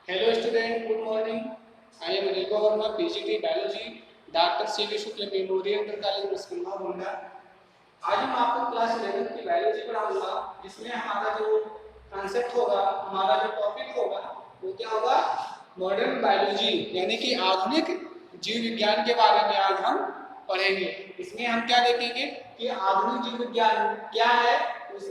Hello student, good morning. I am Rigo Verma, PGT Biology, doctor CV Shukla memorial inter college मुस्कुमा होंडा। आज हम आपको क्लास 11 की बायोलॉजी पढ़ाऊंगा, जिसमें हमारा जो कॉन्सेप्ट होगा, हमारा जो टॉपिक होगा, वो क्या होगा? मॉडर्न बायोलॉजी, यानी कि आधुनिक जीव विज्ञान के बारे में आज हम पढ़ेंगे। इसमें हम क्या देखेंगे कि आधुनिक जीव विज्ञान क्या है,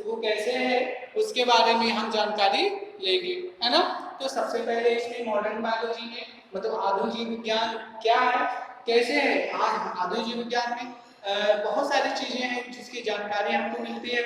वो कैसे है, उसके बारे में हम जानकारी लेंगे, है ना। तो सबसे पहले इसमें मॉडर्न बायोलॉजी में मतलब आधुनिक जीव विज्ञान क्या है, कैसे है। आज आधुनिक जीव विज्ञान में बहुत सारी चीजें हैं जिसकी जानकारी हमको मिलती है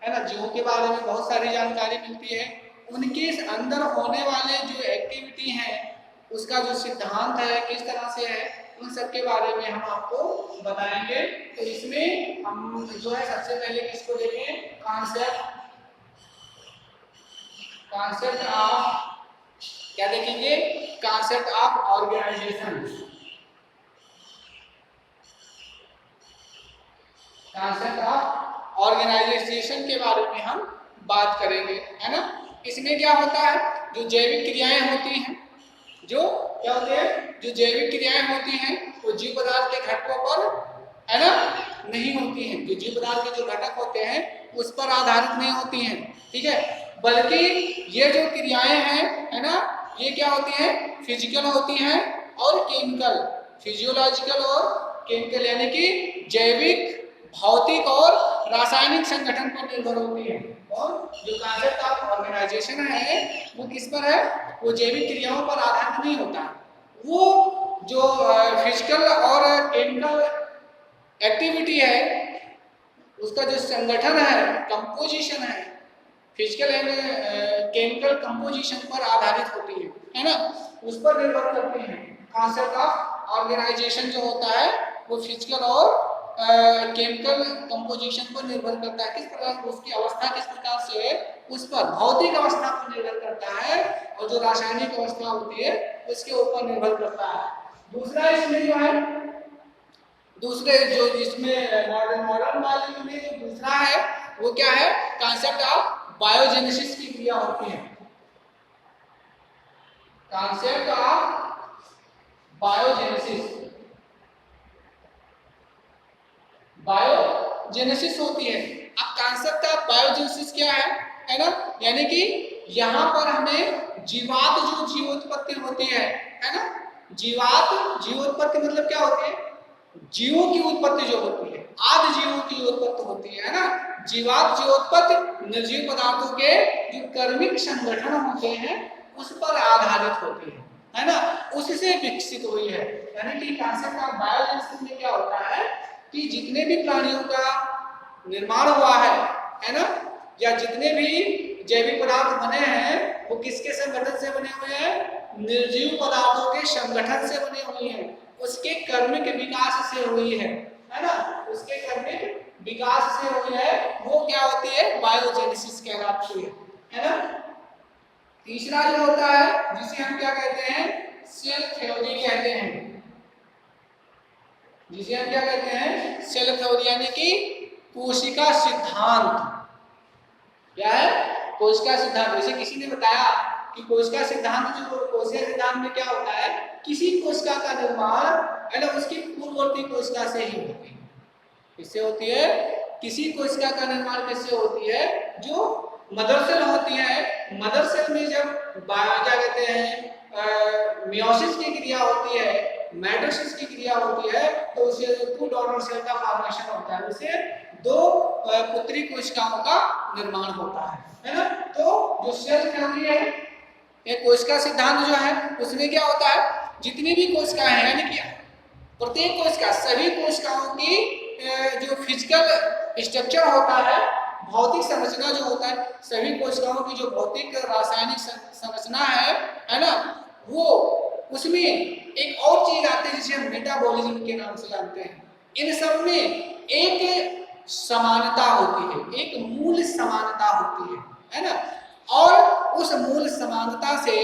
ना। जीवों के बारे में बहुत सारी जानकारी मिलती है, उनके अंदर होने वाले जो एक्टिविटी है, उसका जो सिद्धांत है किस तरह से है, उन सब के बारे में हम आपको बताएंगे। तो इसमें हम जो है सबसे पहले किसको देखें? कॉन्सेप्ट ऑफ क्या देखेंगे? Concept of organisation. Concept of organisation के बारे में हम बात करेंगे, है ना। इसमें क्या होता है, जो जैविक क्रियाएं होती हैं, जो क्या होते हैं, जो जैविक क्रियाएं होती हैं, वो जीव पदार्थ के घटकों पर, है ना, नहीं होती हैं। जो जीव पदार्थ के जो घटक होते हैं उस पर आधारित नहीं होती हैं, ठीक है। बल्कि ये जो क्रियाएं हैं, है ना, ये क्या होती हैं? फिजिकल होती हैं और केमिकल। फिजियोलॉजिकल और केमिकल, यानी कि जैविक, भौतिक और रासायनिक संगठन पर निर्भर होती है। और जो कॉन्सेप्ट ऑफ ऑर्गेनाइजेशन है वो किस पर है? वो जैविक क्रियाओं पर आधारित नहीं होता। वो जो फिजिकल और केमिकल एक्टिविटी है, उसका जो संगठन है, कंपोजिशन है, फिजिकल एंड केमिकल कंपोजिशन पर आधारित होती है ना, उस पर निर्भर करती है। कॉन्सेप्ट ऑफ ऑर्गेनाइजेशन जो होता है वो फिजिकल और केमिकल कंपोजिशन पर निर्भर करता है। किस प्रकार उसकी अवस्था किस प्रकार से है, उस पर भौतिक अवस्था पर निर्भर करता है, और जो रासायनिक अवस्था होती है उसके ऊपर निर्भर करता है। दूसरा इसमें जो है, दूसरे जो इसमें मॉडर्न बायोलॉजी में जो दूसरा है वो क्या है? कॉन्सेप्ट ऑफ बायोजेनेसिस की क्रिया होती है। कॉन्सेप्ट ऑफ बायोजेनेसिस, बायोजेनेसिस होती है। अब कॉन्सेप्ट ऑफ बायोजेनेसिस क्या है ना, यानी कि यहाँ पर हमें जीवात जो जीवोत्पत्ति होती है ना, जीवोत्पत्ति मतलब क्या होती है? जीवों की उत्पत्ति जो होती है, आदि जीवों की उत्पत्ति होती है ना। जीवात जीवोत्पत्ति निर्जीव पदार्थों के जो कर्मिक संगठन होते हैं उस पर आधारित होती है ना, उससे विकसित हुई है। यानी कि कॉन्सेप्ट ऑफ बायोजेनेसिस में क्या होता है कि जितने भी प्राणियों का निर्माण हुआ है ना, या जितने भी जैविक पदार्थ बने हैं वो किसके संगठन से बने हुए हैं? निर्जीव पदार्थों के संगठन से बने हुए हैं, उसके कर्मिक विकास से हुई है ना, उसके कर्मिक विकास से हुई है। वो क्या होती है? बायोजेनेसिस कहलाती है ना। तीसरा जो होता है जिसे हम क्या कहते हैं? सेल थ्योरी कहते हैं। जिसे हम क्या कहते हैं? सेल थ्योरी, यानी कि कोशिका सिद्धांत। क्या है? कोशिका सिद्धांत। जैसे किसी ने बताया कि कोशिका सिद्धांत, जो कोशिका सिद्धांत में क्या होता है, किसी कोशिका का निर्माण है ना उसकी पूर्ववर्ती कोशिका से ही होती है। किससे होती है? किसी कोशिका का निर्माण किससे होती है? जो मदर सेल होती है। मदर सेल में जब क्या कहते हैं, मियोसिस की क्रिया होती है, माइटोसिस की क्रिया होती है, तो उसे टू डॉटर सेल का फॉर्मेशन होता है, उसे दो पुत्री कोशिकाओं का निर्माण होता है ना। तो जो सेल थ्योरी है, ये कोशिका सिद्धांत जो है, उसमें क्या होता है, जितनी भी कोशिकाएं हैं, यानी कि प्रत्येक कोशिका, सभी कोशिकाओं की जो फिजिकल स्ट्रक्चर होता है, भौतिक संरचना जो होता है, सभी कोशिकाओं की जो भौतिक रासायनिक संरचना है ना, वो उसमें एक और चीज आती है जिसे हम मेटाबॉलिज्म के नाम से जानते हैं। इन सब में एक समानता होती है, एक मूल समानता होती है ना। और उस मूल समानता से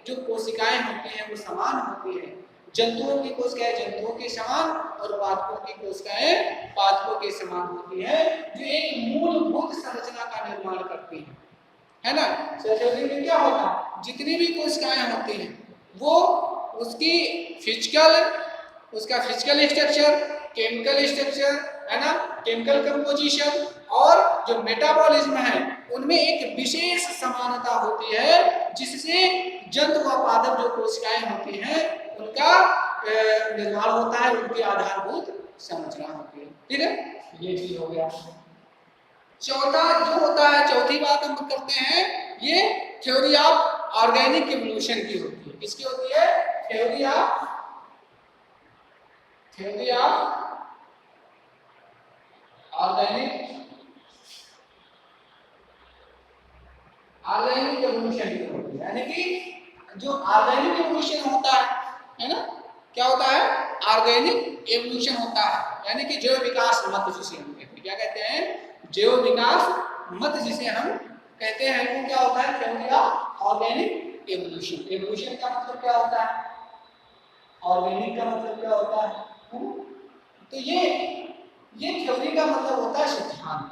जो कोशिकाएं होती हैं वो समान होती है। जंतुओं की कोशिकाएं जंतुओं के समान और पादपों की कोशिकाएं पादपों के समान होती है, जो एक मूलभूत संरचना का निर्माण करती है ना। सेल थ्योरी में क्या होता है? जितनी भी कोशिकाएं होती हैं वो उसकी उसका फिजिकल स्ट्रक्चर, केमिकल स्ट्रक्चर, है ना, केमिकल कंपोजिशन और जो मेटाबॉलिज्म है उनमें एक विशेष समानता होती है जिससे जंतु व पादप जो कोशिकाएं होती हैं उनका निर्माण होता है, उनकी आधारभूत संरचना होती है। ठीक है, ये चीज हो गया। चौथा जो होता है, चौथी बात हम करते हैं, ये थ्योरी ऑफ ऑर्गेनिक इवोल्यूशन की होती है। किसकी होती है? थ्योरी ऑफ ऑर्गेनिक इवोल्यूशन की होती है। यानी कि जो ऑर्गेनिक इवोल्यूशन होता है ना, क्या होता है? ऑर्गेनिक इवोल्यूशन होता है, यानी कि जैव विकास मत जिसे हम कहते हैं। क्या कहते हैं? जैव विकास मत जिसे हम कहते हैं, वो क्या होता है? Theory of organic evolution. Evolution का मतलब क्या होता है? ऑर्गेनिक का मतलब क्या होता है? तो ये थ्योरी का मतलब होता है सिद्धांत,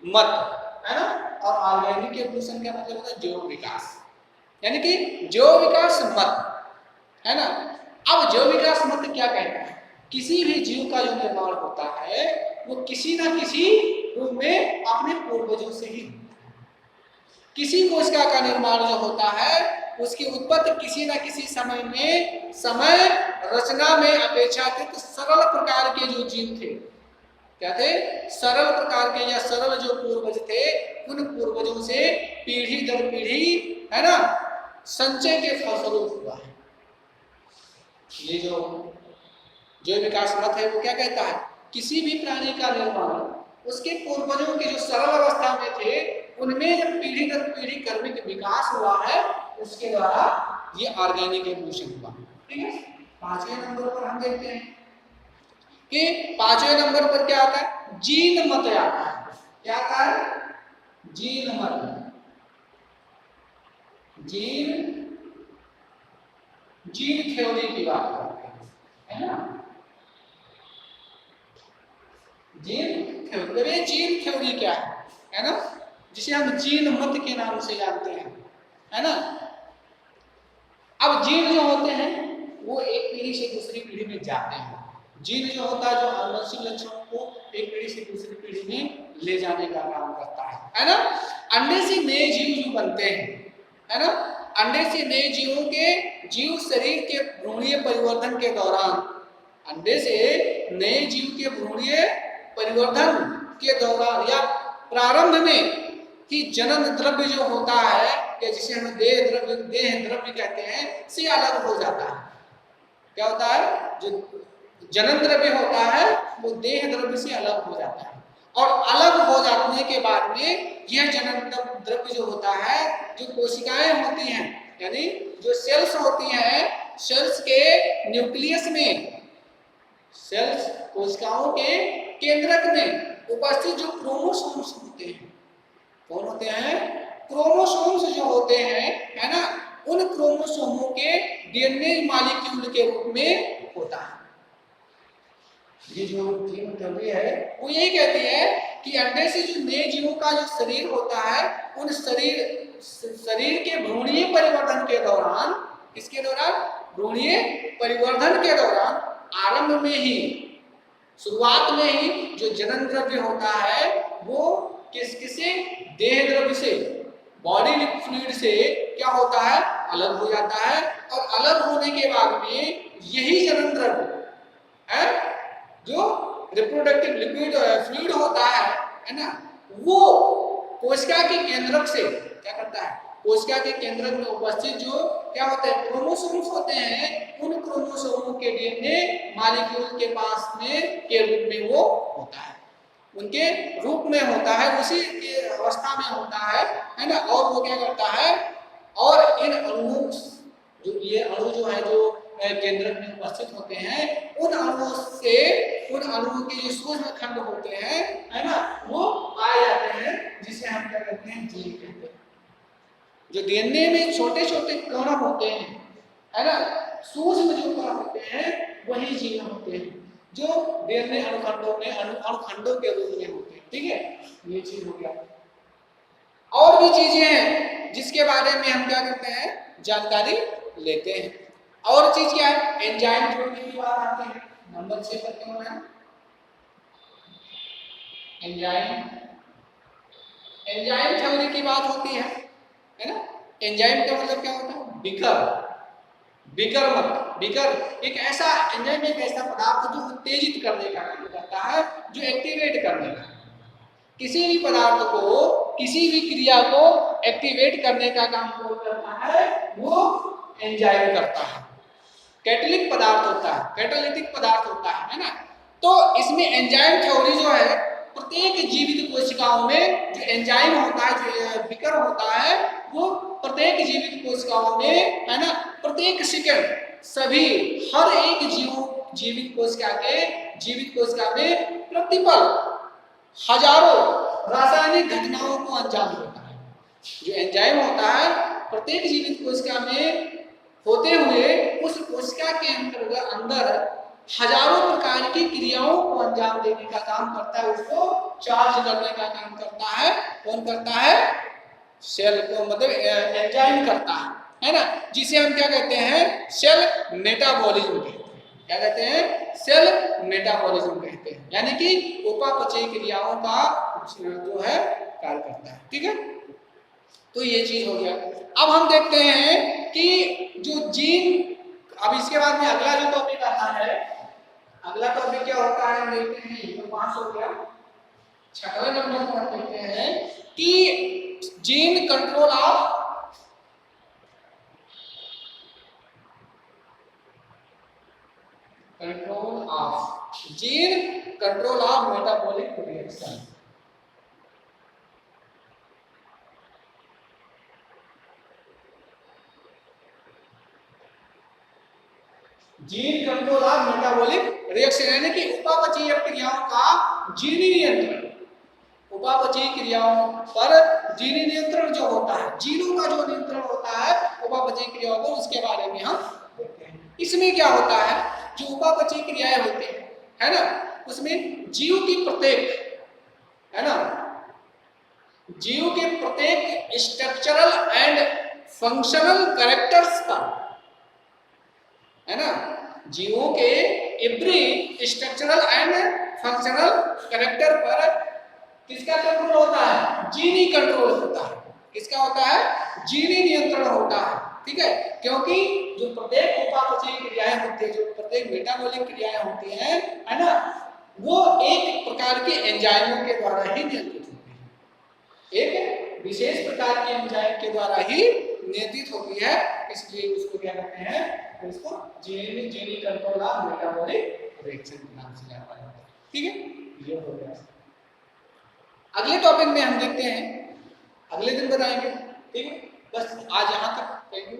मत, है ना, और ऑर्गेनिक इवोल्यूशन का मतलब होता है जैव विकास, यानी कि जैव विकास मत, है ना। अब जैव विकास मत क्या कहता है? किसी भी जीव का जो निर्माण होता है वो किसी ना किसी रूप में अपने पूर्वजों से ही, किसी कोशिका का निर्माण जो होता है उसकी उत्पत्ति किसी न किसी समय में, समय रचना में अपेक्षाकृत सरल प्रकार के जो जीव थे, क्या थे? सरल प्रकार के या सरल जो पूर्वज थे, उन पूर्वजों से पीढ़ी दर पीढ़ी, है ना, संचय के फलस्वरूप हुआ है। ये जो विकास मत है वो क्या कहता है? किसी भी प्राणी का निर्माण उसके पूर्वजों के जो सरल अवस्था में थे उनमें जब पीढ़ी दर पीढ़ी क्रमिक विकास हुआ है उसके द्वारा ये ऑर्गेनिक इवोल्यूशन हुआ। ठीक है, 5वें नंबर पर हम देखते हैं कि 5वें नंबर पर क्या आता है? जीन मत आता है। क्या आता है? जीन मत। जीन थ्योरी की बात करते हैं, है ना। जीन थ्योरी, जीन थ्योरी क्या है ना, जिसे हम जीन मत के नाम से जानते हैं, है ना। अब जीन जो होते हैं वो एक पीढ़ी से दूसरी पीढ़ी में जाते हैं। जीन जो होता है जो आनुवंशिक लक्षणों को एक पीढ़ी से दूसरी पीढ़ी में ले जाने का काम करता है ना। अंडे से नए जीव जो बनते हैं, है ना, अंडे से नए जीवों के जीव शरीर के भ्रूणीय परिवर्तन के दौरान, अंडे से नए जीव के भ्रूणीय परिवर्तन के दौरान या प्रारंभ में कि जनन द्रव्य जो होता है या जिसे हम देह द्रव्य कहते हैं से अलग हो जाता है। क्या होता है? जो जनन द्रव्य होता है वो देह द्रव्य से अलग हो जाता है, और अलग हो जाने के बाद में यह जनन द्रव्य जो होता है, जो कोशिकाएं होती हैं यानी जो सेल्स होती हैं, सेल्स के न्यूक्लियस में, सेल्स कोशिकाओं के केंद्रक में उपस्थित जो क्रोमोसोम्स होते हैं, कौन होते हैं? क्रोमोसोम्स जो होते हैं, है ना, उन क्रोमोसोमों के डीएनए मॉलिक्यूल के रूप में होता है। ये जो जीन थ्योरी है वो यही कहती है कि अंडे से जो नए जीवों का जो शरीर होता है, उन शरीर के भ्रूणीय परिवर्तन के दौरान, किसके दौरान? भ्रूणीय परिवर्तन के दौरान आरंभ में ही, शुरुआत में ही जो जनन द्रव्य होता है वो किससे? देह द्रव्य से, बॉडी फ्लूइड से क्या होता है? अलग हो जाता है, और अलग होने के बाद में यही जनन द्रव्य है जो रिप्रोडक्टिव लिक्विड फ्लूइड होता है ना, वो कोशिका के केंद्रक से क्या करता है? कोशिका के केंद्रक में उपस्थित जो क्या होते हैं? क्रोमोसोम्स होते हैं, उन क्रोमोसोमों के डीएनए मॉलिक्यूल के पास में के रूप में वो होता है, उनके रूप में होता है, उसी की अवस्था में होता है ना। और वो क्या करता है? और इन अणुओं, जो ये अणु जो है जो केंद्रक में उपस्थित होते हैं, उन अणुओं से, उन अणुओं के जो सूक्ष्म खंड होते हैं, है ना, वो पाए जाते हैं, जिसे हम क्या कहते हैं? जीन कहते हैं। जो डीएनए में छोटे छोटे कण होते हैं, है ना, सूक्ष्म जो कण होते हैं वही जीन होते हैं, जो डीएनए अणुखंडों के रूप में होते हैं। ठीक है, ये चीज हो गया। और भी चीजें हैं जिसके बारे में हम क्या करते हैं, जानकारी लेते हैं। और चीज क्या है, एंजाइम थ्योरी की बात आती है। नंबर 6 पर क्या होना है, एंजाइम, एंजाइम थ्योरी की बात होती है ना। एंजाइम का मतलब क्या होता है, बिकर, बिकर मत, बिकर एक ऐसा एंजाइम, एक ऐसा पदार्थ जो उत्तेजित करने का काम करता है, जो एक्टिवेट करने का, किसी भी पदार्थ को, किसी भी क्रिया को एक्टिवेट करने का काम कौन करता है, वो एंजाइम करता है। कैटलिक पदार्थ होता है, कैटालिटिक पदार्थ होता है ना। तो इसमें एंजाइम थ्योरी जो है, प्रत्येक जीवित कोशिकाओं में जो एंजाइम होता है, जो बिकर होता है, वो प्रत्येक जीवित कोशिकाओं में, है ना, प्रत्येक सेकंड सभी, हर एक जीवित कोशिका में प्रतिपल हजारों रासायनिक घटनाओं को अंजाम देता है। जो एंजाइम होता है प्रत्येक जीवित कोशिका में होते हुए उस कोशिका के अंदर हजारों प्रकार की क्रियाओं को अंजाम देने का काम करता है, उसको चार्ज करने का काम करता है। कौन करता है, सेल को, मतलब एंजाइम करता है ना, जिसे हम क्या कहते हैं, सेल मेटाबॉलिज्म कहते हैं। क्या कहते हैं, सेल मेटाबॉलिज्म कहते हैं, यानी कि उपापचयी क्रियाओं का जो है कार्य करता है। ठीक है, तो ये चीज हो गया। अब हम देखते हैं कि जो जीन, अब इसके बाद में अगला जो टॉपिक आता है, अगला टॉपिक क्या होता है, हम देखते हैं, ये तो 5 हो गया। 6वें नंबर पर हम देखते हैं कि gene control of gene control of metabolic reaction. Gene control of metabolic reaction, यानी कि उपापचयी क्रियाओं का जीनी नियंत्रण, उपापचयी क्रियाओं पर जीनी नियंत्रण जो होता है, जीनों का जो नियंत्रण होता है उपापचयी क्रियाओं पर, उसके बारे में हम देखते हैं। इसमें क्या होता है, जो उपापचयी क्रियाएं होती है ना, उसमें जीव की प्रत्येक, है ना, जीव के प्रत्येक स्ट्रक्चरल एंड फंक्शनल कैरेक्टर्स का, है ना, जीवों के every structural and functional character पर किसका कंट्रोल होता है, जीनी कंट्रोल होता है। किसका होता है, जीनी नियंत्रण होता है। ठीक है, क्योंकि जो प्रत्येक उपापचयी क्रियाएं होती है, जो प्रत्येक मेटाबॉलिक क्रियाएं होती हैं, है ना, वो एक प्रकार के एंजाइमों के द्वारा ही नियंत्रित होती है, एक विशेष प्रकार के एंजाइम के द्वारा ही नियंत्रित होती है। इसलिए उसको क्या कहते हैं, इसको जीनी कंट्रोल ऑफ मेटाबॉलिक रिएक्शन के नाम से जाना जाता है। ठीक है, ये हो गया। अगले टॉपिक में हम देखते हैं, अगले दिन बताएंगे। ठीक है, बस आज यहाँ तक। Thank you.